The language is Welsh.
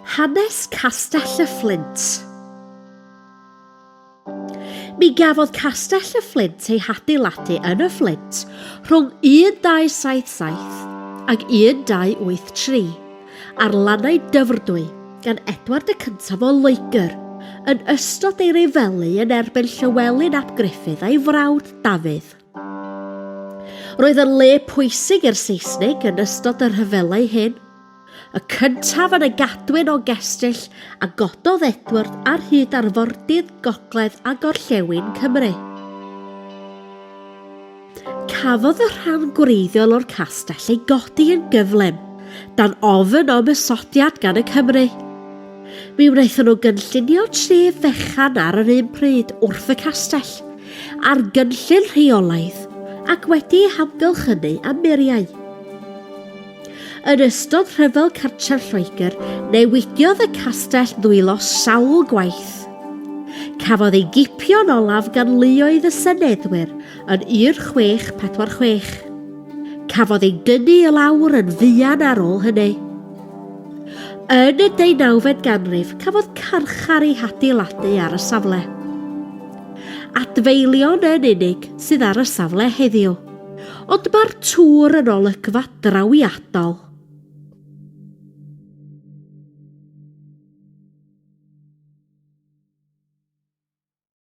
Hanes Castell y Fflint. Mi gafodd Castell y Fflint ei hadeiladu yn y Fflint rhwng 1277 ac 1283 ar lannau dyfrdwy gan Edward y cyntaf o Loegr yn ystod ei refelu yn erbyn Llywelyn ap Gruffydd a'i frawd Dafydd. Roedd yn le pwysig i'r Saesnig yn ystod y rhyfelau hyn, y cyntaf yn y gadwyn o Castell a gododd Edward ar hyd arfordydd gogledd a gorllewin Cymru. Cafodd y rhan gwreiddiol o'r castell ei godi yn gyflym dan ofyn o ymysodiad gan y Cymru. Mi wnaethon nhw gynllunio tref fechan ar yr un pryd wrth y castell a'r gynllun rheolaidd ac wedi hamgylchynu am muriau. Yn ystod rhyfel cartref Lloegr, newidiodd y castell ddwylo sawl gwaith. Cafodd ei gipio'n olaf gan luoedd y Seneddwyr yn 1646. Cafodd ei dynnu i lawr yn fuan ar ôl hynny. Yn y 19fed ganrif, cafodd carchar ei hadeiladu ar y safle. Adfeilion yn unig sydd ar y safle heddiw, ond mae'r tŵr yn olygfa drawiadol.